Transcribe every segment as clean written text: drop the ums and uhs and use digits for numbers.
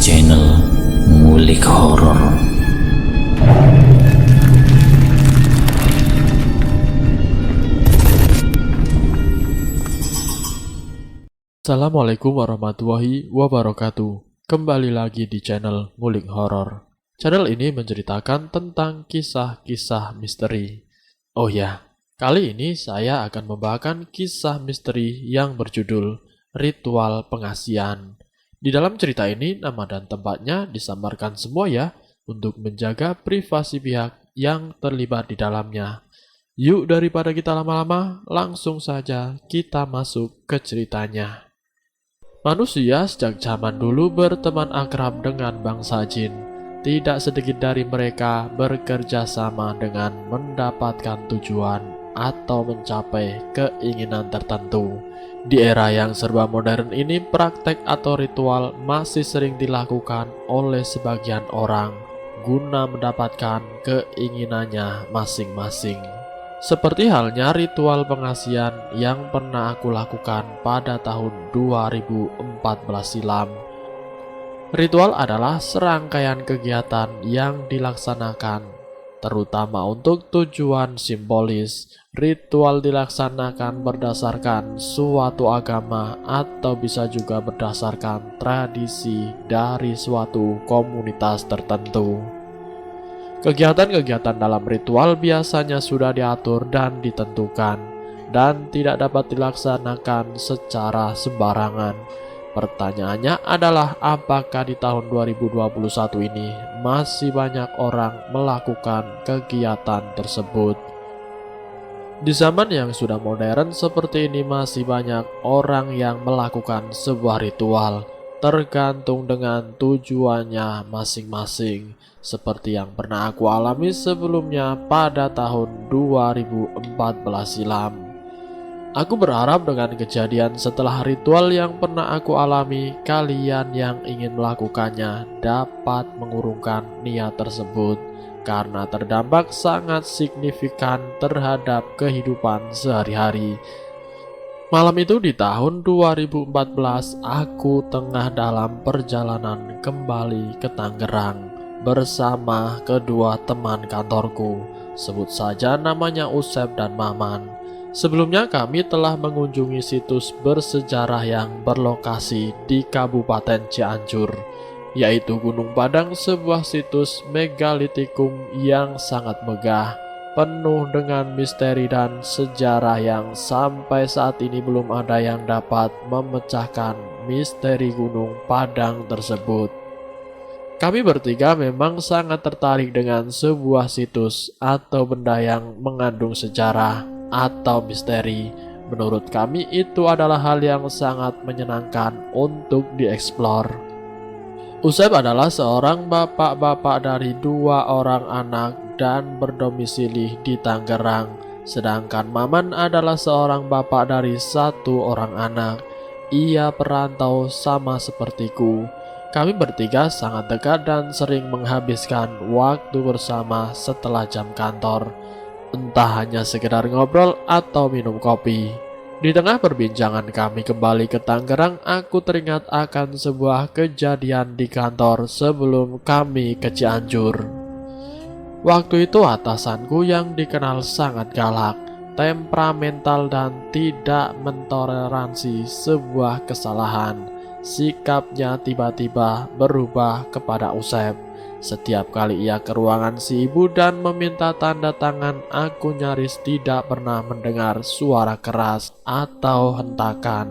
channel Ngulik Horor. Assalamualaikum warahmatullahi wabarakatuh. Kembali lagi di channel Ngulik Horor. Channel ini menceritakan tentang kisah-kisah misteri. Oh ya, kali ini saya akan membawakan kisah misteri yang berjudul Ritual Pengasian. Di dalam cerita ini, nama dan tempatnya disamarkan semua ya, untuk menjaga privasi pihak yang terlibat di dalamnya. Yuk, daripada kita lama-lama, langsung saja kita masuk ke ceritanya. Manusia sejak zaman dulu berteman akrab dengan bangsa jin. Tidak sedikit dari mereka bekerja sama dengan mendapatkan tujuan atau mencapai keinginan tertentu. Di era yang serba modern ini, praktek atau ritual masih sering dilakukan oleh sebagian orang guna mendapatkan keinginannya masing-masing. Seperti halnya ritual pengasian yang pernah aku lakukan pada tahun 2014 silam. Ritual adalah serangkaian kegiatan yang dilaksanakan, terutama untuk tujuan simbolis. Ritual dilaksanakan berdasarkan suatu agama atau bisa juga berdasarkan tradisi dari suatu komunitas tertentu. Kegiatan-kegiatan dalam ritual biasanya sudah diatur dan ditentukan dan tidak dapat dilaksanakan secara sembarangan. Pertanyaannya adalah apakah di tahun 2021 ini masih banyak orang melakukan kegiatan tersebut? Di zaman yang sudah modern seperti ini masih banyak orang yang melakukan sebuah ritual, tergantung dengan tujuannya masing-masing. Seperti yang pernah aku alami sebelumnya pada tahun 2014 silam. Aku berharap dengan kejadian setelah ritual yang pernah aku alami, kalian yang ingin melakukannya dapat mengurungkan niat tersebut, karena terdampak sangat signifikan terhadap kehidupan sehari-hari. Malam itu di tahun 2014, aku tengah dalam perjalanan kembali ke Tangerang bersama kedua teman kantorku, sebut saja namanya Usep dan Maman. Sebelumnya kami telah mengunjungi situs bersejarah yang berlokasi di Kabupaten Cianjur, yaitu Gunung Padang, sebuah situs megalitikum yang sangat megah, penuh dengan misteri dan sejarah yang sampai saat ini belum ada yang dapat memecahkan misteri Gunung Padang tersebut. Kami bertiga memang sangat tertarik dengan sebuah situs atau benda yang mengandung sejarah atau misteri. Menurut kami itu adalah hal yang sangat menyenangkan untuk dieksplor. Usep adalah seorang bapak-bapak dari dua orang anak dan berdomisili di Tangerang. Sedangkan Maman adalah seorang bapak dari satu orang anak. Ia perantau sama sepertiku. Kami bertiga sangat dekat dan sering menghabiskan waktu bersama setelah jam kantor, entah hanya sekedar ngobrol atau minum kopi. Di tengah perbincangan kami kembali ke Tangerang, aku teringat akan sebuah kejadian di kantor sebelum kami ke Cianjur. Waktu itu atasanku yang dikenal sangat galak, temperamental dan tidak mentoleransi sebuah kesalahan. Sikapnya tiba-tiba berubah kepada Usep. Setiap kali ia ke ruangan si ibu dan meminta tanda tangan, aku nyaris tidak pernah mendengar suara keras atau hentakan.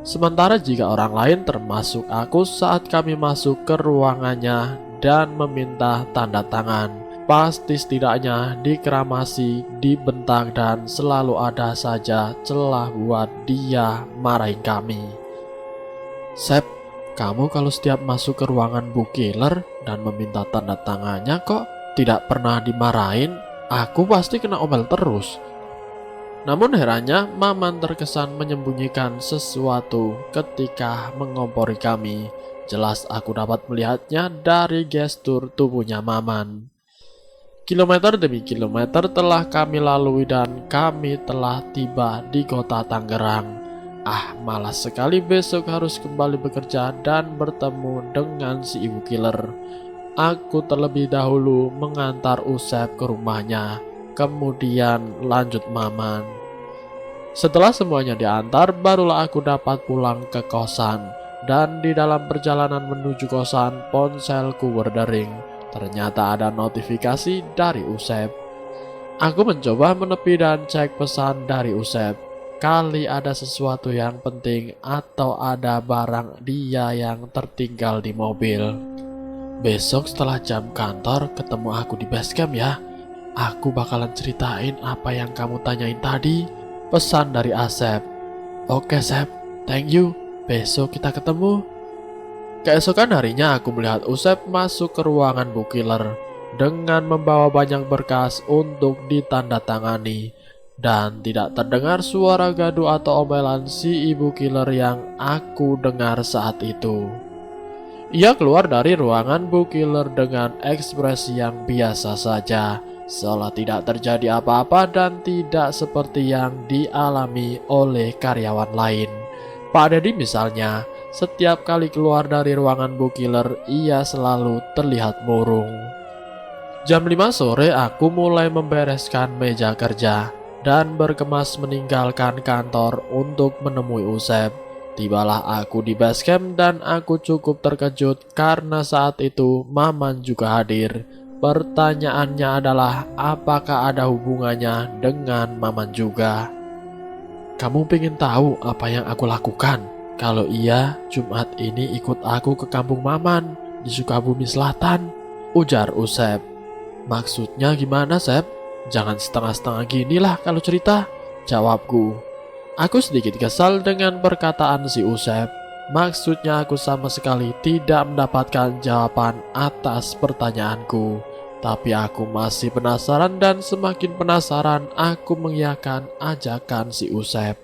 Sementara jika orang lain termasuk aku, saat kami masuk ke ruangannya dan meminta tanda tangan, pasti setidaknya dikeramasi, dibentak, dan selalu ada saja celah buat dia marahin kami. Sep, kamu kalau setiap masuk ke ruangan Bu Killer dan meminta tanda tangannya kok tidak pernah dimarahin? Aku pasti kena omel terus. Namun herannya, Maman terkesan menyembunyikan sesuatu ketika mengompori kami. Jelas aku dapat melihatnya dari gestur tubuhnya Maman. Kilometer demi kilometer telah kami lalui dan kami telah tiba di kota Tangerang. Malas sekali besok harus kembali bekerja dan bertemu dengan si ibu killer. Aku terlebih dahulu mengantar Usep ke rumahnya, kemudian lanjut Maman. Setelah semuanya diantar, barulah aku dapat pulang ke kosan. Dan di dalam perjalanan menuju kosan, ponselku berdering. Ternyata ada notifikasi dari Usep. Aku mencoba menepi dan cek pesan dari Usep. Kali ada sesuatu yang penting atau ada barang dia yang tertinggal di mobil. Besok setelah jam kantor ketemu aku di base camp ya. Aku bakalan ceritain apa yang kamu tanyain tadi. Pesan dari Asep. Oke Sep, thank you. Besok kita ketemu. Keesokan harinya aku melihat Usep masuk ke ruangan Bu Killer dengan membawa banyak berkas untuk ditandatangani. Dan tidak terdengar suara gaduh atau omelan si ibu killer yang aku dengar saat itu. Ia keluar dari ruangan Bu Killer dengan ekspresi yang biasa saja, seolah tidak terjadi apa-apa dan tidak seperti yang dialami oleh karyawan lain. Pak Dedi misalnya, setiap kali keluar dari ruangan Bu Killer, ia selalu terlihat murung. Jam 5 sore aku mulai membereskan meja kerja dan berkemas meninggalkan kantor untuk menemui Usep. Tibalah aku di base camp dan aku cukup terkejut karena saat itu Maman juga hadir. Pertanyaannya adalah apakah ada hubungannya dengan Maman juga. Kamu pengen tahu apa yang aku lakukan? Kalau iya, Jumat ini ikut aku ke kampung Maman di Sukabumi Selatan, ujar Usep. Maksudnya gimana, Sep? Jangan setengah-setengah ginilah kalau cerita, jawabku. Aku sedikit kesal dengan perkataan si Usep. Maksudnya aku sama sekali tidak mendapatkan jawaban atas pertanyaanku. Tapi aku masih penasaran dan semakin penasaran aku mengiyakan ajakan si Usep.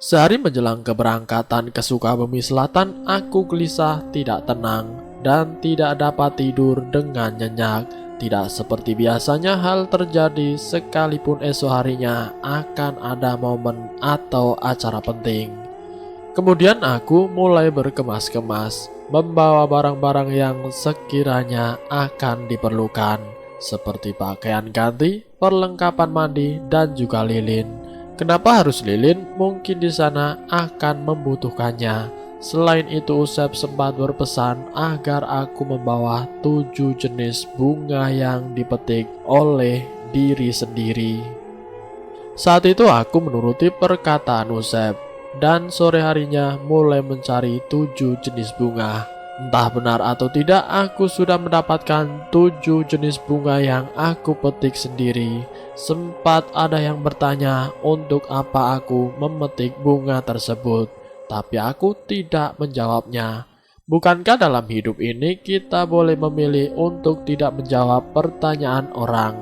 Sehari menjelang keberangkatan ke Sukabumi Selatan, aku gelisah, tidak tenang, dan tidak dapat tidur dengan nyenyak. Tidak seperti biasanya hal terjadi sekalipun esok harinya akan ada momen atau acara penting. Kemudian aku mulai berkemas-kemas, membawa barang-barang yang sekiranya akan diperlukan, seperti pakaian ganti, perlengkapan mandi, dan juga lilin. Kenapa harus lilin? Mungkin di sana akan membutuhkannya. Selain itu Usep sempat berpesan agar aku membawa 7 jenis bunga yang dipetik oleh diri sendiri. Saat itu aku menuruti perkataan Usep dan sore harinya mulai mencari 7 jenis bunga. Entah benar atau tidak, aku sudah mendapatkan 7 jenis bunga yang aku petik sendiri. Sempat ada yang bertanya untuk apa aku memetik bunga tersebut. Tapi aku tidak menjawabnya. Bukankah dalam hidup ini kita boleh memilih untuk tidak menjawab pertanyaan orang?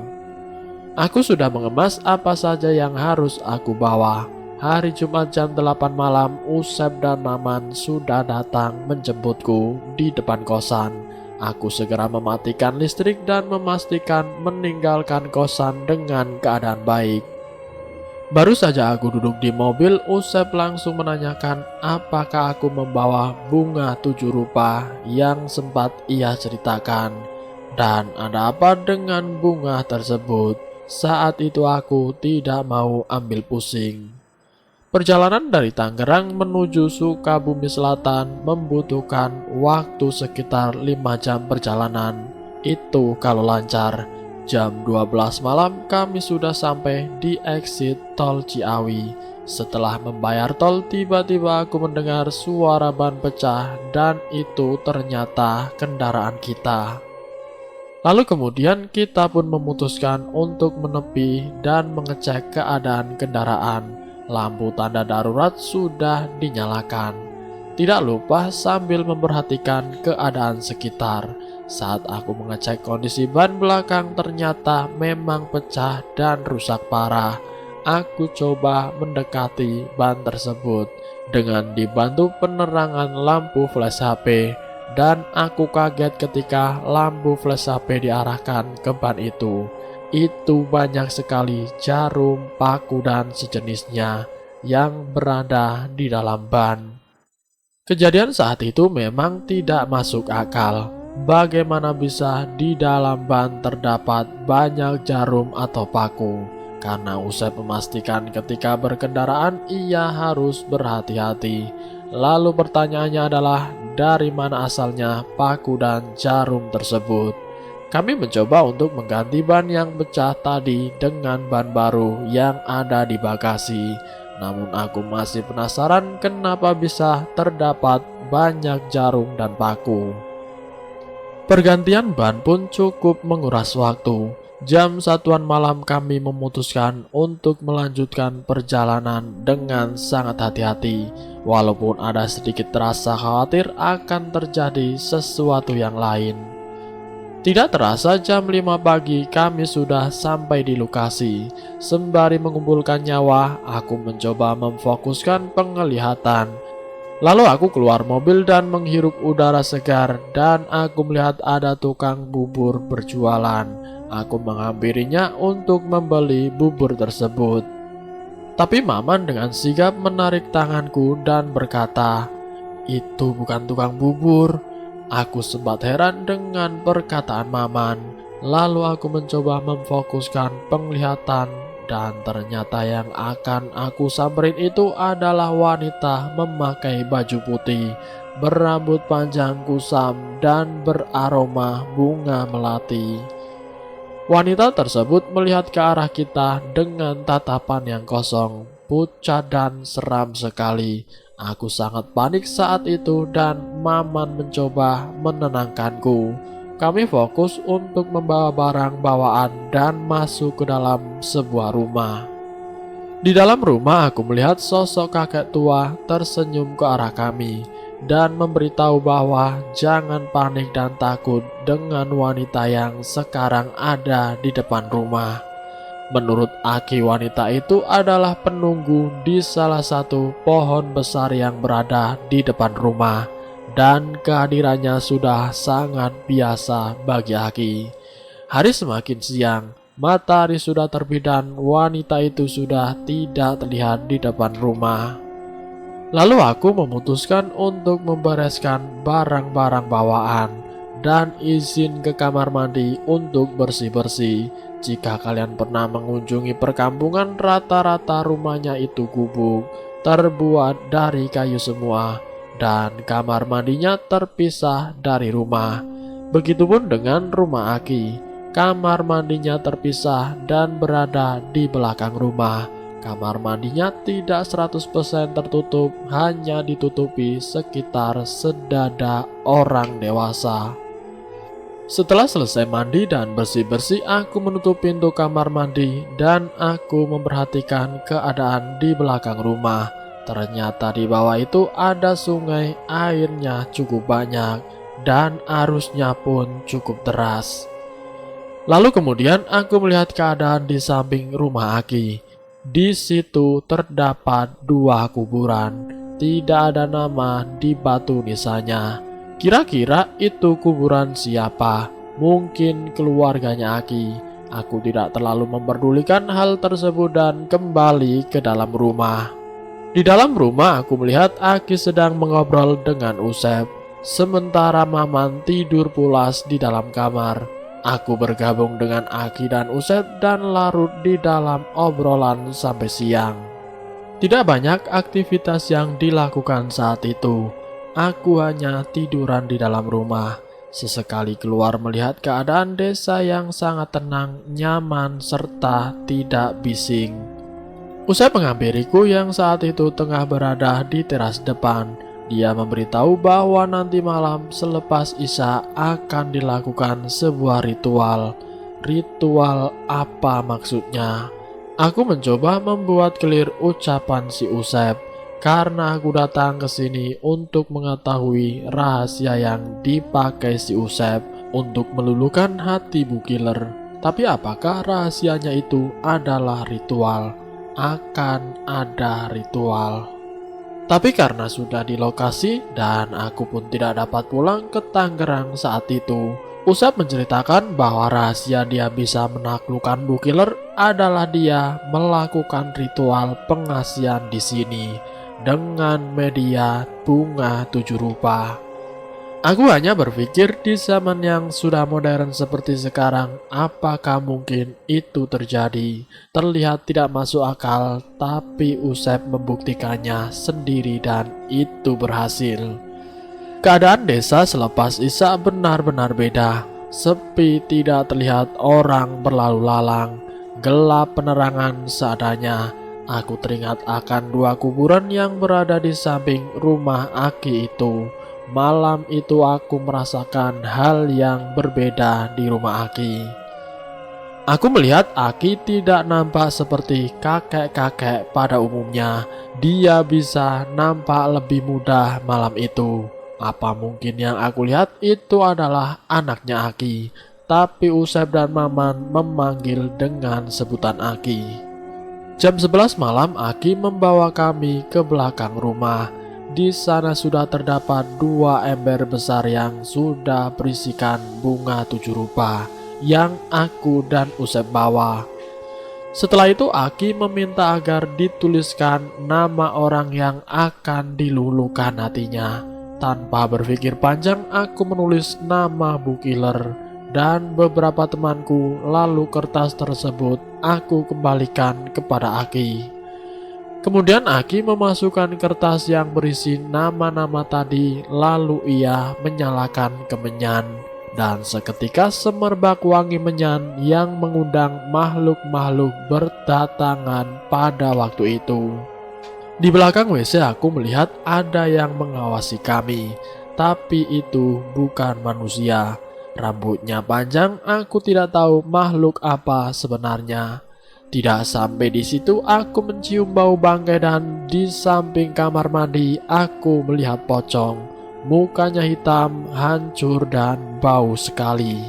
Aku sudah mengemas apa saja yang harus aku bawa. Hari Jumat jam 8 malam, Usep dan Maman sudah datang menjemputku di depan kosan. Aku segera mematikan listrik dan memastikan meninggalkan kosan dengan keadaan baik. Baru saja aku duduk di mobil, Usep langsung menanyakan apakah aku membawa bunga 7 rupa yang sempat ia ceritakan. Dan ada apa dengan bunga tersebut? Saat itu aku tidak mau ambil pusing. Perjalanan dari Tangerang menuju Sukabumi Selatan membutuhkan waktu sekitar 5 jam perjalanan. Itu kalau lancar. Jam 12 malam kami sudah sampai di exit tol Ciawi. Setelah membayar tol, tiba-tiba aku mendengar suara ban pecah dan itu ternyata kendaraan kita. Lalu kemudian kita pun memutuskan untuk menepi dan mengecek keadaan kendaraan. Lampu tanda darurat sudah dinyalakan. Tidak lupa sambil memperhatikan keadaan sekitar. Saat aku mengecek kondisi ban belakang ternyata memang pecah dan rusak parah. Aku coba mendekati ban tersebut dengan dibantu penerangan lampu flash HP. Dan aku kaget ketika lampu flash HP diarahkan ke ban itu. Itu banyak sekali jarum, paku, dan sejenisnya. yang berada di dalam ban. Kejadian saat itu memang tidak masuk akal. Bagaimana bisa di dalam ban terdapat banyak jarum atau paku? Karena Usep memastikan ketika berkendaraan ia harus berhati-hati. Lalu pertanyaannya adalah, dari mana asalnya paku dan jarum tersebut? Kami mencoba untuk mengganti ban yang pecah tadi dengan ban baru yang ada di bagasi. Namun aku masih penasaran kenapa bisa terdapat banyak jarum dan paku. Pergantian ban pun cukup menguras waktu. Jam 1-an malam kami memutuskan untuk melanjutkan perjalanan dengan sangat hati-hati. Walaupun ada sedikit rasa khawatir akan terjadi sesuatu yang lain. Tidak terasa jam 5 pagi kami sudah sampai di lokasi. Sembari mengumpulkan nyawa, aku mencoba memfokuskan penglihatan. Lalu aku keluar mobil dan menghirup udara segar, dan aku melihat ada tukang bubur berjualan. Aku menghampirinya untuk membeli bubur tersebut. Tapi Maman dengan sigap menarik tanganku dan berkata, "Itu bukan tukang bubur." Aku sempat heran dengan perkataan Maman. Lalu aku mencoba memfokuskan penglihatan, dan ternyata yang akan aku samperin itu adalah wanita memakai baju putih, berambut panjang kusam dan beraroma bunga melati. Wanita tersebut melihat ke arah kita dengan tatapan yang kosong, pucat dan seram sekali. Aku sangat panik saat itu dan Maman mencoba menenangkanku. Kami fokus untuk membawa barang bawaan dan masuk ke dalam sebuah rumah. Di dalam rumah aku melihat sosok kakek tua tersenyum ke arah kami dan memberitahu bahwa jangan panik dan takut dengan wanita yang sekarang ada di depan rumah. Menurut Aki, wanita itu adalah penunggu di salah satu pohon besar yang berada di depan rumah, dan kehadirannya sudah sangat biasa bagi Aki. Hari semakin siang, matahari sudah terbit dan wanita itu sudah tidak terlihat di depan rumah. Lalu aku memutuskan untuk membereskan barang-barang bawaan dan izin ke kamar mandi untuk bersih-bersih. Jika kalian pernah mengunjungi perkampungan, rata-rata rumahnya itu gubuk, terbuat dari kayu semua, dan kamar mandinya terpisah dari rumah. Begitupun dengan rumah Aki, kamar mandinya terpisah dan berada di belakang rumah. Kamar mandinya tidak 100% tertutup, hanya ditutupi sekitar sedada orang dewasa. Setelah selesai mandi dan bersih-bersih, aku menutup pintu kamar mandi dan aku memperhatikan keadaan di belakang rumah. Ternyata di bawah itu ada sungai, airnya cukup banyak dan arusnya pun cukup deras. Lalu kemudian aku melihat keadaan di samping rumah Aki. Di situ terdapat 2 kuburan. Tidak ada nama di batu nisannya. Kira-kira itu kuburan siapa? Mungkin keluarganya Aki. Aku tidak terlalu memperdulikan hal tersebut dan kembali ke dalam rumah. Di dalam rumah aku melihat Aki sedang mengobrol dengan Usep, sementara Maman tidur pulas di dalam kamar. Aku bergabung dengan Aki dan Usep dan larut di dalam obrolan sampai siang. Tidak banyak aktivitas yang dilakukan saat itu. Aku hanya tiduran di dalam rumah. Sesekali keluar melihat keadaan desa yang sangat tenang, nyaman, serta tidak bising. Usai menghampiriku yang saat itu tengah berada di teras depan, dia memberitahu bahwa nanti malam selepas Isya akan dilakukan sebuah ritual. Ritual apa maksudnya? Aku mencoba membuat clear ucapan si Usep, karena aku datang ke sini untuk mengetahui rahasia yang dipakai si Usep untuk meluluhkan hati Bu Killer. Tapi apakah rahasianya itu adalah ritual? Akan ada ritual. Tapi karena sudah di lokasi dan aku pun tidak dapat pulang ke Tangerang saat itu, Usep menceritakan bahwa rahasia dia bisa menaklukkan Bu Killer adalah dia melakukan ritual pengasihan di sini dengan media bunga 7 rupa. Aku hanya berpikir di zaman yang sudah modern seperti sekarang, apakah mungkin itu terjadi? Terlihat tidak masuk akal, tapi Usep membuktikannya sendiri dan itu berhasil. Keadaan desa selepas Isya benar-benar beda. Sepi, tidak terlihat orang berlalu lalang, gelap penerangan seadanya. Aku teringat akan 2 kuburan yang berada di samping rumah Aki itu. Malam itu aku merasakan hal yang berbeda di rumah Aki. Aku melihat Aki tidak nampak seperti kakek-kakek pada umumnya. Dia bisa nampak lebih muda malam itu. Apa mungkin yang aku lihat itu adalah anaknya Aki? Tapi Usep dan Maman memanggil dengan sebutan Aki. Jam 11 malam Aki membawa kami ke belakang rumah. Di sana sudah terdapat 2 ember besar yang sudah berisikan bunga 7 rupa yang aku dan Usep bawa. Setelah itu Aki meminta agar dituliskan nama orang yang akan diluluhkan hatinya. Tanpa berpikir panjang aku menulis nama Bu Killer dan beberapa temanku, lalu kertas tersebut aku kembalikan kepada Aki. Kemudian Aki memasukkan kertas yang berisi nama-nama tadi, lalu ia menyalakan kemenyan. Dan seketika semerbak wangi menyan yang mengundang makhluk-makhluk berdatangan pada waktu itu. Di belakang WC aku melihat ada yang mengawasi kami, tapi itu bukan manusia. Rambutnya panjang, aku tidak tahu makhluk apa sebenarnya. Tidak sampai di situ aku mencium bau bangkai dan di samping kamar mandi aku melihat pocong. Mukanya hitam, hancur dan bau sekali.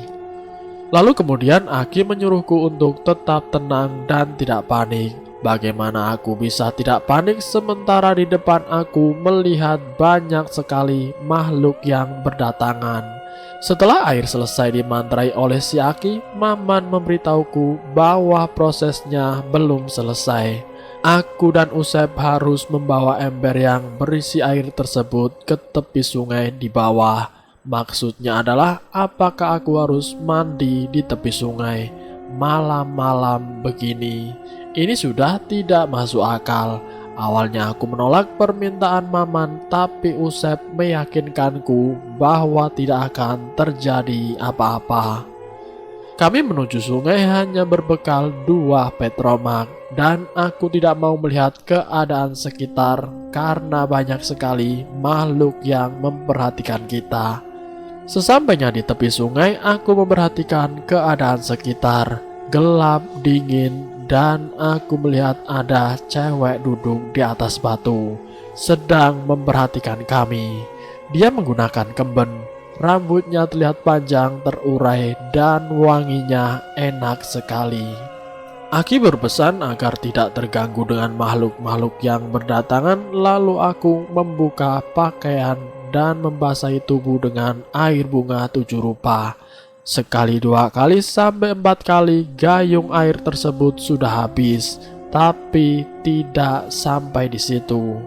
Lalu kemudian Aki menyuruhku untuk tetap tenang dan tidak panik. Bagaimana aku bisa tidak panik sementara di depan aku melihat banyak sekali makhluk yang berdatangan. Setelah air selesai dimantrai oleh si Aki, Maman memberitahuku bahwa prosesnya belum selesai. Aku dan Usep harus membawa ember yang berisi air tersebut ke tepi sungai di bawah. Maksudnya adalah apakah aku harus mandi di tepi sungai malam-malam begini? Ini sudah tidak masuk akal. Awalnya aku menolak permintaan Maman, tapi Usep meyakinkanku bahwa tidak akan terjadi apa-apa. Kami menuju sungai hanya berbekal 2 petromak dan aku tidak mau melihat keadaan sekitar karena banyak sekali makhluk yang memperhatikan kita. Sesampainya di tepi sungai, aku memperhatikan keadaan sekitar. Gelap, dingin, dan aku melihat ada cewek duduk di atas batu, sedang memperhatikan kami. Dia menggunakan kemben, rambutnya terlihat panjang, terurai, dan wanginya enak sekali. Aki berpesan agar tidak terganggu dengan makhluk-makhluk yang berdatangan, lalu aku membuka pakaian dan membasahi tubuh dengan air bunga 7 rupa. Sekali, 2 kali, sampai 4 kali gayung air tersebut sudah habis, tapi tidak sampai di situ.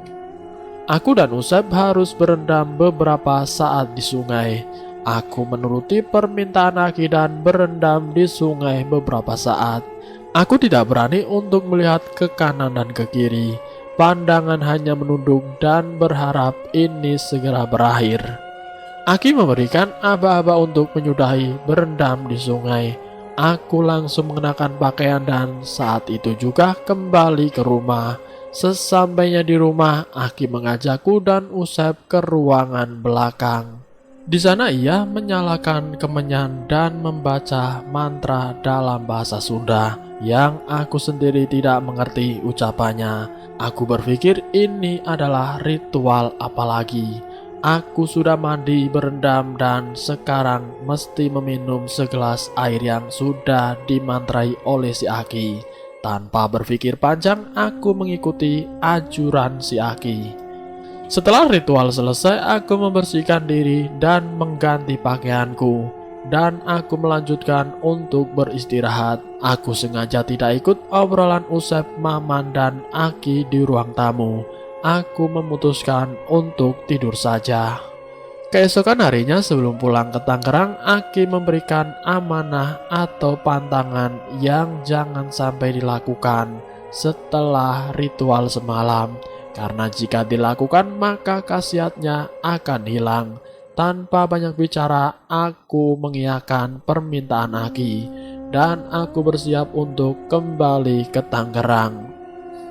Aku dan Usep harus berendam beberapa saat di sungai. Aku menuruti permintaan Aki dan berendam di sungai beberapa saat. Aku tidak berani untuk melihat ke kanan dan ke kiri. Pandangan hanya menunduk dan berharap ini segera berakhir. Aki memberikan aba-aba untuk menyudahi berendam di sungai. Aku langsung mengenakan pakaian dan saat itu juga kembali ke rumah. Sesampainya di rumah, Aki mengajakku dan Usep ke ruangan belakang. Di sana ia menyalakan kemenyan dan membaca mantra dalam bahasa Sunda yang aku sendiri tidak mengerti ucapannya. Aku berpikir ini adalah ritual apalagi. Aku sudah mandi, berendam, dan sekarang mesti meminum segelas air yang sudah dimantrai oleh si Aki. Tanpa berpikir panjang, aku mengikuti ajuran si Aki. Setelah ritual selesai, aku membersihkan diri dan mengganti pakaianku. dan aku melanjutkan untuk beristirahat. Aku sengaja tidak ikut obrolan Usep, Maman, dan Aki di ruang tamu. Aku memutuskan untuk tidur saja. Keesokan harinya sebelum pulang ke Tangerang, Aki memberikan amanah atau pantangan yang jangan sampai dilakukan setelah ritual semalam. Karena jika dilakukan maka khasiatnya akan hilang. Tanpa banyak bicara, aku mengiyakan permintaan Aki dan aku bersiap untuk kembali ke Tangerang.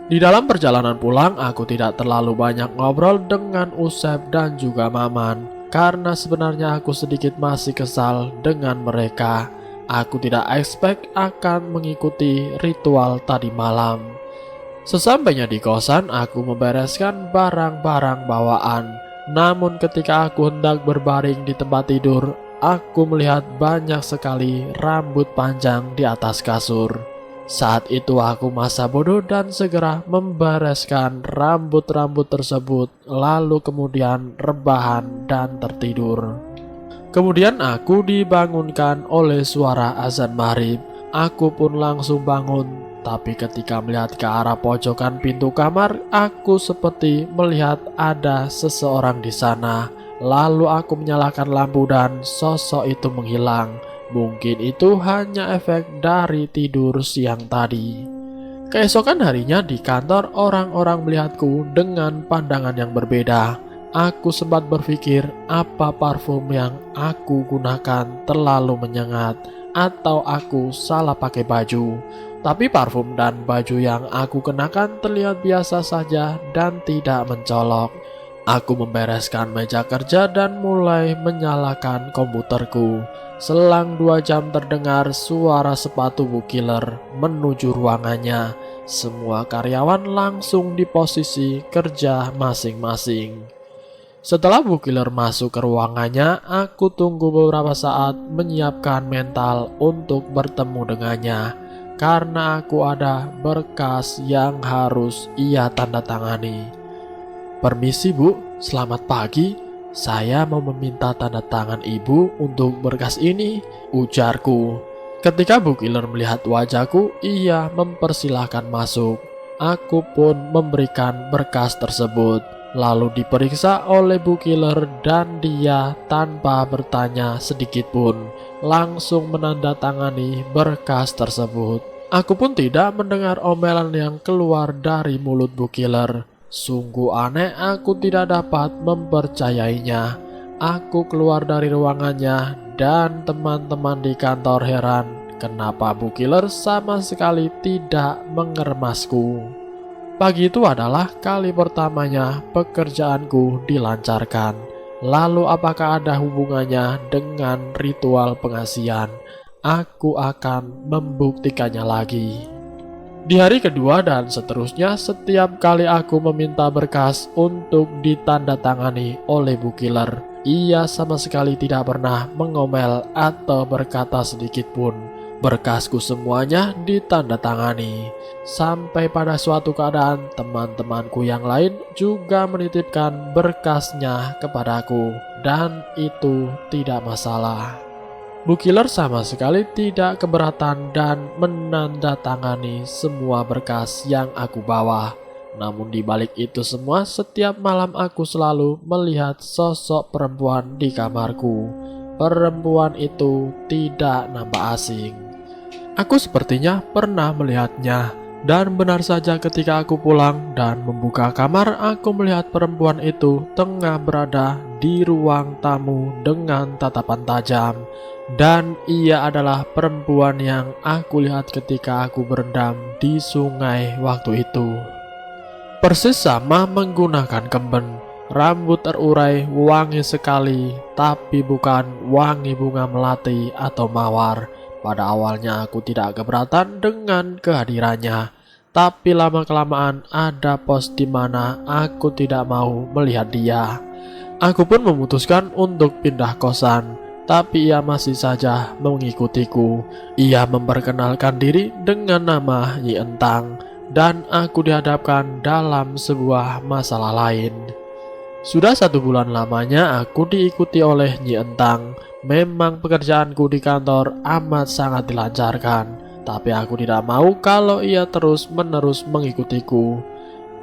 Di dalam perjalanan pulang, aku tidak terlalu banyak ngobrol dengan Usep dan juga Maman karena sebenarnya aku sedikit masih kesal dengan mereka. Aku tidak expect akan mengikuti ritual tadi malam. Sesampainya di kosan, aku membereskan barang-barang bawaan. Namun ketika aku hendak berbaring di tempat tidur, aku melihat banyak sekali rambut panjang di atas kasur. Saat itu aku masa bodoh dan segera membereskan rambut-rambut tersebut, lalu kemudian rebahan dan tertidur. Kemudian aku dibangunkan oleh suara azan maghrib. Aku pun langsung bangun, tapi ketika melihat ke arah pojokan pintu kamar, aku seperti melihat ada seseorang di sana. Lalu aku menyalakan lampu dan sosok itu menghilang. Mungkin itu hanya efek dari tidur siang tadi. Keesokan harinya di kantor, orang-orang melihatku dengan pandangan yang berbeda. Aku sempat berpikir apa parfum yang aku gunakan terlalu menyengat atau aku salah pakai baju. Tapi parfum dan baju yang aku kenakan terlihat biasa saja dan tidak mencolok. Aku membereskan meja kerja dan mulai menyalakan komputerku. Selang 2 jam terdengar suara sepatu Bu Killer menuju ruangannya. Semua karyawan langsung di posisi kerja masing-masing. Setelah Bu Killer masuk ke ruangannya, aku tunggu beberapa saat menyiapkan mental untuk bertemu dengannya. Karena aku ada berkas yang harus ia tanda tangani. "Permisi Bu, selamat pagi. Saya mau meminta tanda tangan Ibu untuk berkas ini," ujarku. Ketika Bu Killer melihat wajahku, ia mempersilahkan masuk. Aku pun memberikan berkas tersebut. Lalu diperiksa oleh Bu Killer dan dia tanpa bertanya sedikit pun langsung menandatangani berkas tersebut. Aku pun tidak mendengar omelan yang keluar dari mulut Bu Killer. Sungguh aneh, aku tidak dapat mempercayainya. Aku keluar dari ruangannya dan teman-teman di kantor heran kenapa Bu Killer sama sekali tidak mengeremasku. Pagi itu adalah kali pertamanya pekerjaanku dilancarkan. Lalu apakah ada hubungannya dengan ritual pengasihan? Aku akan membuktikannya lagi. Di hari kedua dan seterusnya, setiap kali aku meminta berkas untuk ditandatangani oleh Bu Killer, ia sama sekali tidak pernah mengomel atau berkata sedikit pun. Berkasku semuanya ditandatangani. Sampai pada suatu keadaan teman-temanku yang lain juga menitipkan berkasnya kepadaku, dan itu tidak masalah. Bu Killer sama sekali tidak keberatan dan menandatangani semua berkas yang aku bawa. Namun di balik itu semua, setiap malam aku selalu melihat sosok perempuan di kamarku. Perempuan itu tidak nampak asing. Aku sepertinya pernah melihatnya, dan benar saja ketika aku pulang dan membuka kamar, aku melihat perempuan itu tengah berada di ruang tamu dengan tatapan tajam. Dan ia adalah perempuan yang aku lihat ketika aku berendam di sungai waktu itu. Persis sama menggunakan kemben, rambut terurai wangi sekali, tapi bukan wangi bunga melati atau mawar. Pada awalnya aku tidak keberatan dengan kehadirannya, tapi lama-kelamaan ada pos di mana aku tidak mau melihat dia. Aku pun memutuskan untuk pindah kosan, tapi ia masih saja mengikutiku. Ia memperkenalkan diri dengan nama Nyi Entang, dan aku dihadapkan dalam sebuah masalah lain. Sudah 1 bulan lamanya aku diikuti oleh Nyi Entang. Memang pekerjaanku di kantor amat sangat dilancarkan, tapi aku tidak mau kalau ia terus-menerus mengikutiku.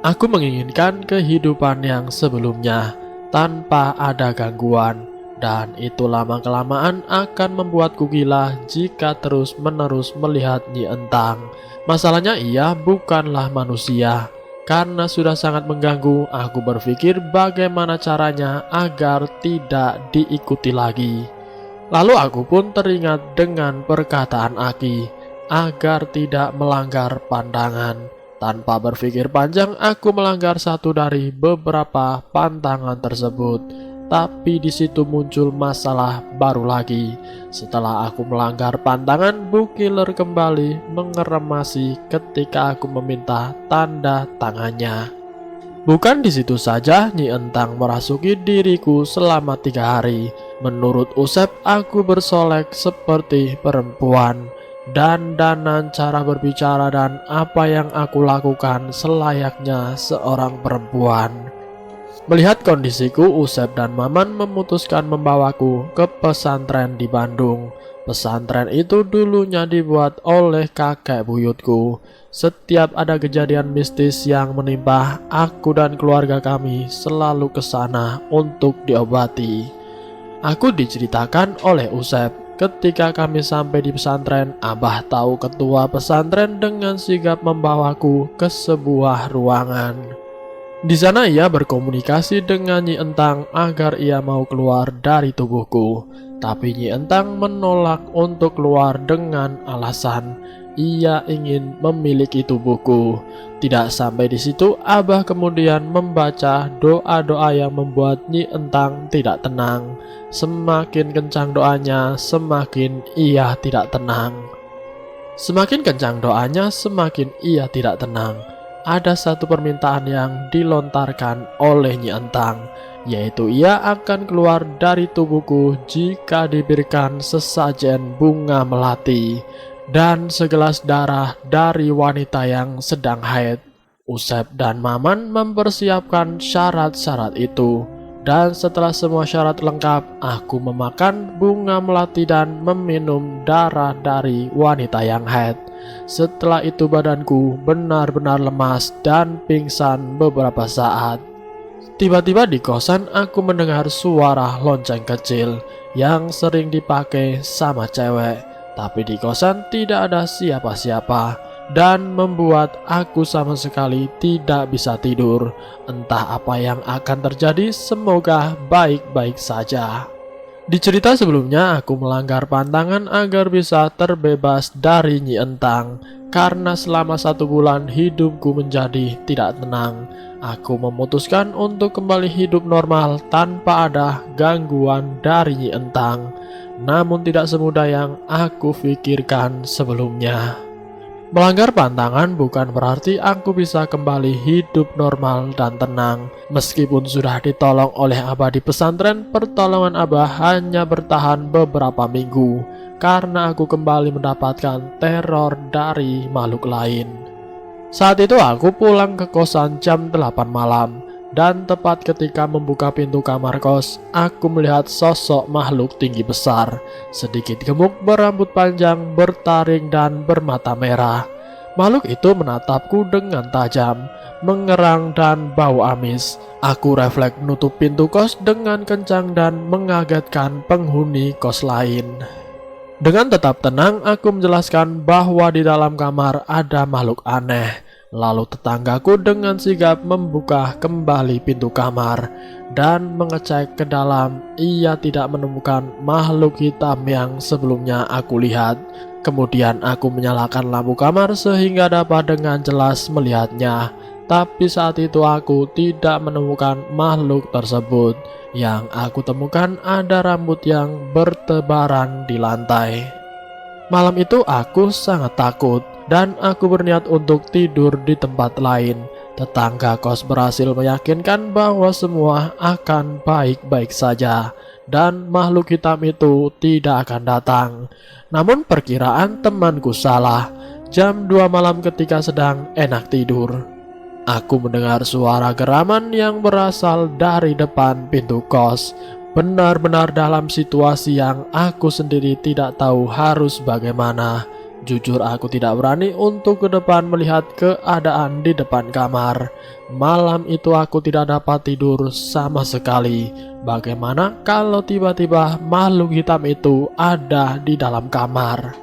Aku menginginkan kehidupan yang sebelumnya, tanpa ada gangguan, dan itu lama-kelamaan akan membuatku gila jika terus-menerus melihat Nyi Entang. Masalahnya ia bukanlah manusia. Karena sudah sangat mengganggu, aku berpikir bagaimana caranya agar tidak diikuti lagi. Lalu aku pun teringat dengan perkataan Aki, agar tidak melanggar pandangan. Tanpa berpikir panjang, aku melanggar satu dari beberapa pantangan tersebut. Tapi di situ muncul masalah baru lagi. Setelah aku melanggar pantangan, Bu Killer kembali mengeremasi ketika aku meminta tanda tangannya. Bukan di situ saja, Nyi Entang merasuki diriku selama 3 hari. Menurut Usep, aku bersolek seperti perempuan. Dandanan, cara berbicara, dan apa yang aku lakukan selayaknya seorang perempuan. Melihat kondisiku, Usep dan Maman memutuskan membawaku ke pesantren di Bandung. Pesantren itu dulunya dibuat oleh kakek buyutku. Setiap ada kejadian mistis yang menimpa, aku dan keluarga kami selalu ke sana untuk diobati. Aku diceritakan oleh Usep. Ketika kami sampai di pesantren, Abah tahu ketua pesantren dengan sigap membawaku ke sebuah ruangan. Di sana ia berkomunikasi dengan Nyi Entang agar ia mau keluar dari tubuhku. Tapi Nyi Entang menolak untuk keluar dengan alasan ia ingin memiliki tubuhku. Tidak sampai di situ, Abah kemudian membaca doa-doa yang membuat Nyi Entang tidak tenang. Semakin kencang doanya, semakin ia tidak tenang. Semakin kencang doanya, semakin ia tidak tenang. Ada satu permintaan yang dilontarkan oleh Nyi Entang, yaitu ia akan keluar dari tubuhku jika diberikan sesajen bunga melati dan segelas darah dari wanita yang sedang haid. Usep dan Maman mempersiapkan syarat-syarat itu, dan setelah semua syarat lengkap, aku memakan bunga melati dan meminum darah dari wanita yang haid. Setelah itu badanku benar-benar lemas dan pingsan beberapa saat. Tiba-tiba di kosan aku mendengar suara lonceng kecil yang sering dipakai sama cewek. Tapi di kosan tidak ada siapa-siapa dan membuat aku sama sekali tidak bisa tidur. Entah apa yang akan terjadi, semoga baik-baik saja. Di cerita sebelumnya, aku melanggar pantangan agar bisa terbebas dari Nyi Entang. Karena selama 1 bulan hidupku menjadi tidak tenang, aku memutuskan untuk kembali hidup normal tanpa ada gangguan dari Nyi Entang. Namun tidak semudah yang aku pikirkan sebelumnya. Melanggar pantangan bukan berarti aku bisa kembali hidup normal dan tenang. Meskipun sudah ditolong oleh Abah di pesantren, pertolongan Abah hanya bertahan beberapa minggu karena aku kembali mendapatkan teror dari makhluk lain. Saat itu aku pulang ke kosan jam 8 malam. Dan tepat ketika membuka pintu kamar kos, aku melihat sosok makhluk tinggi besar, sedikit gemuk, berambut panjang, bertaring, dan bermata merah. Makhluk itu menatapku dengan tajam, mengerang, dan bau amis. Aku refleks menutup pintu kos dengan kencang dan mengagetkan penghuni kos lain. Dengan tetap tenang, aku menjelaskan bahwa di dalam kamar ada makhluk aneh. Lalu tetanggaku dengan sigap membuka kembali pintu kamar dan mengecek ke dalam. Ia tidak menemukan makhluk hitam yang sebelumnya aku lihat. Kemudian aku menyalakan lampu kamar sehingga dapat dengan jelas melihatnya. Tapi saat itu aku tidak menemukan makhluk tersebut. Yang aku temukan ada rambut yang bertebaran di lantai. Malam itu aku sangat takut. Dan aku berniat untuk tidur di tempat lain. Tetangga kos berhasil meyakinkan bahwa semua akan baik-baik saja dan makhluk hitam itu tidak akan datang. Namun perkiraan temanku salah. Jam 2 malam ketika sedang enak tidur, Aku mendengar suara geraman yang berasal dari depan pintu kos. Benar-benar dalam situasi yang aku sendiri tidak tahu harus bagaimana. Jujur aku tidak berani untuk ke depan melihat keadaan di depan kamar. Malam itu aku tidak dapat tidur sama sekali. Bagaimana kalau tiba-tiba makhluk hitam itu ada di dalam kamar?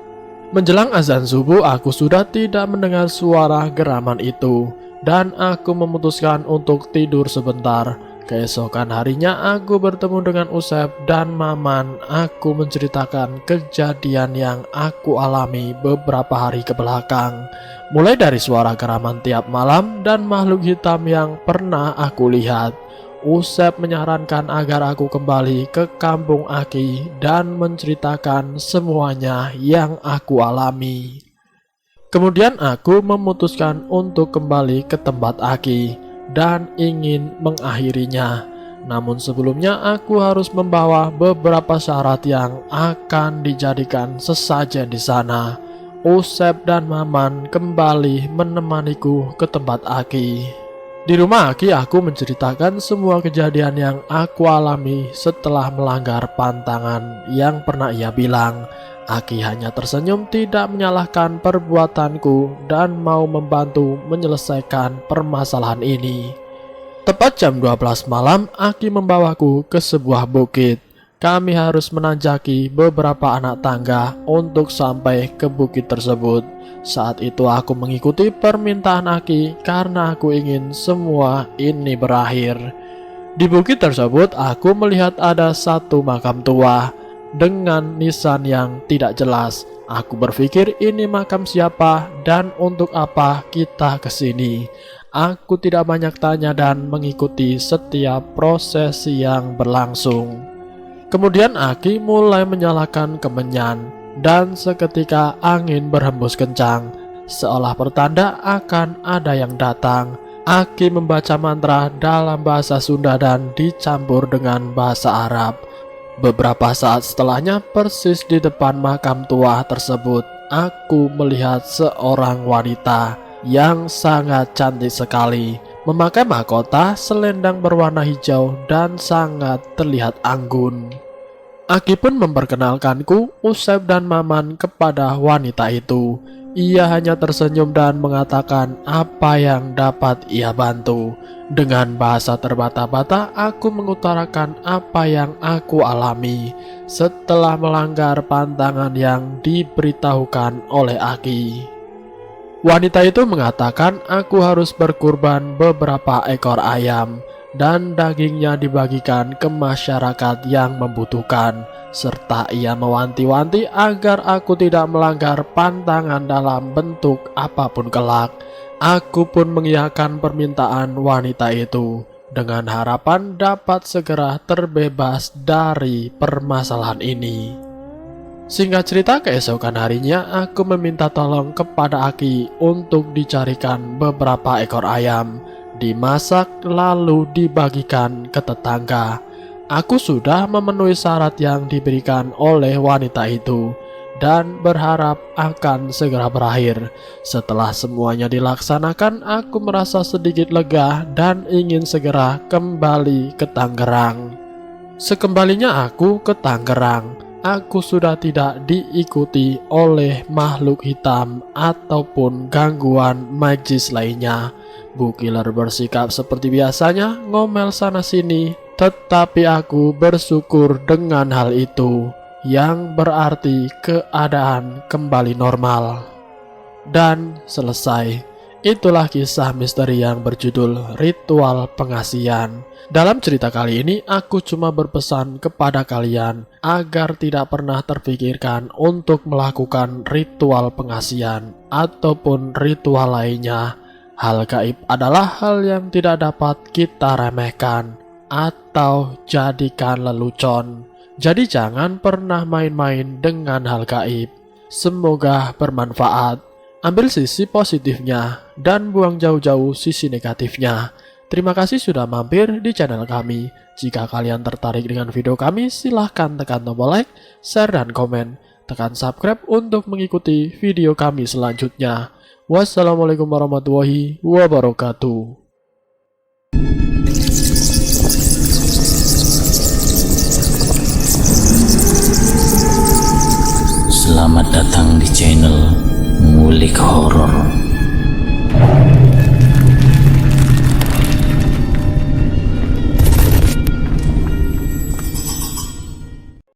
Menjelang azan subuh aku sudah tidak mendengar suara geraman itu. Dan aku memutuskan untuk tidur sebentar. Keesokan harinya aku bertemu dengan Usep dan Maman. Aku menceritakan kejadian yang aku alami beberapa hari ke belakang. Mulai dari suara geraman tiap malam dan makhluk hitam yang pernah aku lihat. Usep menyarankan agar aku kembali ke kampung Aki dan menceritakan semuanya yang aku alami. Kemudian aku memutuskan untuk kembali ke tempat Aki dan ingin mengakhirinya. Namun sebelumnya aku harus membawa beberapa syarat yang akan dijadikan sesajen di sana. Usep dan Maman kembali menemaniku ke tempat Aki. Di rumah Aki aku menceritakan semua kejadian yang aku alami setelah melanggar pantangan yang pernah ia bilang. Aki hanya tersenyum, tidak menyalahkan perbuatanku dan mau membantu menyelesaikan permasalahan ini. Tepat jam 12 malam, Aki membawaku ke sebuah bukit. Kami harus menanjaki beberapa anak tangga untuk sampai ke bukit tersebut. Saat itu aku mengikuti permintaan Aki karena aku ingin semua ini berakhir. Di bukit tersebut aku melihat ada satu makam tua dengan nisan yang tidak jelas. Aku berpikir ini makam siapa dan untuk apa kita kesini. Aku tidak banyak tanya dan mengikuti setiap prosesi yang berlangsung. Kemudian Aki mulai menyalakan kemenyan dan seketika angin berhembus kencang, seolah pertanda akan ada yang datang. Aki membaca mantra dalam bahasa Sunda dan dicampur dengan bahasa Arab. Beberapa saat setelahnya, persis di depan makam tua tersebut, aku melihat seorang wanita yang sangat cantik sekali, memakai mahkota selendang berwarna hijau dan sangat terlihat anggun. Aki pun memperkenalkanku, Usep dan Maman kepada wanita itu. Ia hanya tersenyum dan mengatakan apa yang dapat ia bantu. Dengan bahasa terbata-bata, aku mengutarakan apa yang aku alami setelah melanggar pantangan yang diberitahukan oleh Aki. Wanita itu mengatakan aku harus berkurban beberapa ekor ayam dan dagingnya dibagikan ke masyarakat yang membutuhkan, serta ia mewanti-wanti agar aku tidak melanggar pantangan dalam bentuk apapun kelak. Aku pun mengiyakan permintaan wanita itu dengan harapan dapat segera terbebas dari permasalahan ini. Singkat cerita, keesokan harinya aku meminta tolong kepada Aki untuk dicarikan beberapa ekor ayam, dimasak lalu dibagikan ke tetangga. Aku sudah memenuhi syarat yang diberikan oleh wanita itu dan berharap akan segera berakhir. Setelah semuanya dilaksanakan, aku merasa sedikit lega dan ingin segera kembali ke Tangerang. Sekembalinya aku ke Tangerang, aku sudah tidak diikuti oleh makhluk hitam ataupun gangguan magis lainnya. Bu Killer bersikap seperti biasanya, ngomel sana sini, tetapi aku bersyukur dengan hal itu, yang berarti keadaan kembali normal. Dan selesai. Itulah kisah misteri yang berjudul Ritual Pengasihan. Dalam cerita kali ini, aku cuma berpesan kepada kalian agar tidak pernah terpikirkan untuk melakukan ritual pengasihan ataupun ritual lainnya. Hal gaib adalah hal yang tidak dapat kita remehkan atau jadikan lelucon. Jadi jangan pernah main-main dengan hal gaib. Semoga bermanfaat. Ambil sisi positifnya dan buang jauh-jauh sisi negatifnya. Terima kasih sudah mampir di channel kami. Jika kalian tertarik dengan video kami, silahkan tekan tombol like, share, dan komen. Tekan subscribe untuk mengikuti video kami selanjutnya. Wassalamualaikum warahmatullahi wabarakatuh. Selamat datang di channel Ngulik Horor.